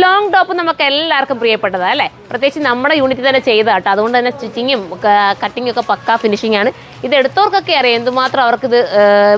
Long top നമുക്ക് എല്ലാവർക്കും പ്രിയപ്പെട്ടതാണ് അല്ലേ? പ്രത്യേകിച്ച് നമ്മുടെ യൂണിറ്റിൽ തന്നെ ചെയ്താൽ കേട്ടോ. അതുകൊണ്ട് തന്നെ സ്റ്റിച്ചിങ്ങും കട്ടിങ്ങും ഒക്കെ പക്കാ ഫിനിഷിംഗ് ആണ്. ഇത് എടുത്തവർക്കൊക്കെ അറിയാം എന്തുമാത്രം അവർക്കിത്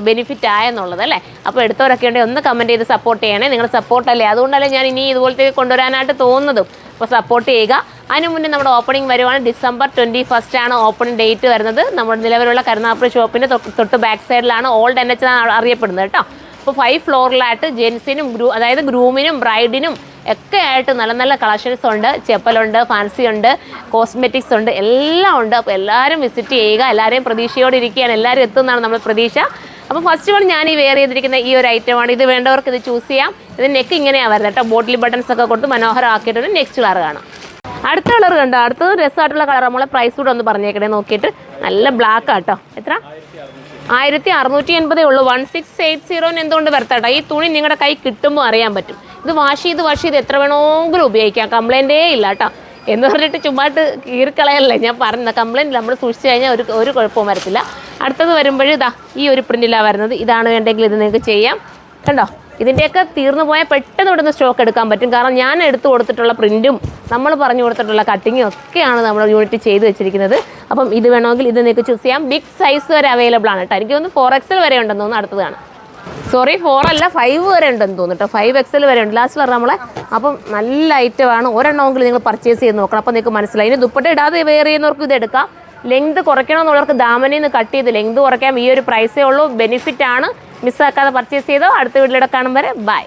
ബെനിഫിറ്റ് ആയെന്നുള്ളത് അല്ലേ? അപ്പോൾ എടുത്തവരൊക്കെ ഉണ്ടെങ്കിൽ ഒന്ന് കമൻറ്റ് ചെയ്ത് സപ്പോർട്ട് ചെയ്യണേ. നിങ്ങളുടെ സപ്പോർട്ടല്ലേ, അതുകൊണ്ടല്ലേ ഞാൻ ഇനി ഇതുപോലത്തെ കൊണ്ടുവരാനായിട്ട് തോന്നുന്നതും. അപ്പോൾ സപ്പോർട്ട് ചെയ്യുക. അതിന് മുന്നേ നമ്മുടെ ഓപ്പണിംഗ് വരുവാണ്. December 21 ആണ് ഓപ്പണിംഗ് ഡേറ്റ് വരുന്നത്. നമ്മുടെ നിലവിലുള്ള കരുനാഗപ്പള്ളി ഷോപ്പിൻ്റെ തൊട്ട് ബാക്ക് സൈഡിലാണ് ഓൾഡ് NH എന്നാണ് അറിയപ്പെടുന്നത് കേട്ടോ. അപ്പോൾ 5 ഫ്ലോറിലായിട്ട് ജെൻസിനും അതായത് ഗ്രൂമിനും ബ്രൈഡിനും ഒക്കെ ആയിട്ട് നല്ല നല്ല കളക്ഷൻസ് ഉണ്ട്. ചെപ്പലുണ്ട്, ഫാൻസി ഉണ്ട്, കോസ്മെറ്റിക്സ് ഉണ്ട്, എല്ലാം ഉണ്ട്. അപ്പോൾ എല്ലാവരും വിസിറ്റ് ചെയ്യുക. എല്ലാവരെയും പ്രതീക്ഷയോടെ ഇരിക്കുകയാണ്. എല്ലാവരും എത്തുന്നതാണ് നമ്മൾ പ്രതീക്ഷ. അപ്പോൾ ഫസ്റ്റ് വൺ ഞാൻ ഈ വെയർ ചെയ്തിരിക്കുന്ന ഈ ഒരു ഐറ്റമാണ്. ഇത് വേണ്ടവർക്ക് ഇത് ചൂസ് ചെയ്യാം. ഇത് നെക്ക് ഇങ്ങനെയാണ് വരുന്നത് കേട്ടോ. ബോട്ടിൽ ബട്ടൺസ് ഒക്കെ കൊടുത്ത് മനോഹരമാക്കിയിട്ടൊരു നെക്സ്റ്റ് കളർ കാണാം. അടുത്ത കളർ കണ്ടോ? അടുത്തത് രസമായിട്ടുള്ള കളർ. നമ്മളെ പ്രൈസ് കൂടെ ഒന്ന് പറഞ്ഞേക്കണേ നോക്കിയിട്ട്. നല്ല ബ്ലാക്ക് ആട്ടോ. എത്ര? 1680 ഉള്ളൂ. 1680 എന്തുകൊണ്ട് വരത്താട്ടോ? ഈ തുണി നിങ്ങളുടെ കൈ കിട്ടുമ്പോൾ അറിയാൻ പറ്റും. ഇത് വാഷ് ചെയ്ത് എത്ര വേണമെങ്കിലും ഉപയോഗിക്കാം. കംപ്ലൈൻറ്റേ ഇല്ല കേട്ടോ. എന്ന് പറഞ്ഞിട്ട് ചുമ്മായിട്ട് കീറിക്കളയല്ലേ ഞാൻ പറഞ്ഞത്. കംപ്ലൈൻറ്റ് നമ്മൾ സൂക്ഷിച്ച് കഴിഞ്ഞാൽ ഒരു കുഴപ്പവും വരത്തില്ല. അടുത്തത് വരുമ്പോഴും ഇതാ ഈ ഒരു പ്രിൻറ്റിലാണ് വരുന്നത്. ഇതാണ് വേണ്ടെങ്കിൽ ഇത് നിങ്ങൾക്ക് ചെയ്യാം. കണ്ടോ? ഇതിൻ്റെയൊക്കെ തീർന്നു പോയാൽ പെട്ടെന്ന് ഇവിടുന്ന് സ്റ്റോക്ക് എടുക്കാൻ പറ്റും. കാരണം ഞാൻ എടുത്തു കൊടുത്തിട്ടുള്ള പ്രിൻറ്റും നമ്മൾ പറഞ്ഞു കൊടുത്തിട്ടുള്ള കട്ടിങ്ങും ഒക്കെയാണ് നമ്മുടെ യൂണിറ്റ് ചെയ്ത് വെച്ചിരിക്കുന്നത്. അപ്പം ഇത് വേണമെങ്കിൽ ഇത് നിങ്ങൾക്ക് ചൂസ് ചെയ്യാം. ബിഗ് സൈസ് വരെ അവൈലബിൾ ആണ് കേട്ടോ. എനിക്ക് തോന്നുന്നു 4XL വരെ ഉണ്ടെന്ന് തോന്നുന്നു. അടുത്തതാണ് 4 അല്ല 5 വരെ ഉണ്ടെന്ന് തോന്നുന്നു കേട്ടോ. 5XL വരെ ഉണ്ട് ലാസ്റ്റ് പറഞ്ഞ നമ്മളെ. അപ്പം നല്ല ഐറ്റമാണ്. ഒരെണ്ണമെങ്കിലും നിങ്ങൾ പർച്ചേസ് ചെയ്ത് നോക്കണം. അപ്പോൾ നിങ്ങൾക്ക് മനസ്സിലായി. ഇനി ദുപ്പട്ട ഇടാതെ വെയർ ചെയ്യുന്നവർക്ക് ഇത് എടുക്കാം. ലെങ്ത് കുറയ്ക്കണമെന്നുള്ളവർക്ക് ദാമനിൽ നിന്ന് കട്ട് ചെയ്ത് ലെങ്ത് കുറയ്ക്കാം. ഈ ഒരു പ്രൈസേ ഉള്ളൂ. ബെനിഫിറ്റ് ആണ്. മിസ്സാക്കാതെ പർച്ചേസ് ചെയ്തോ. അടുത്ത വീട്ടിലൂടെ കാണും വരെ ബൈ.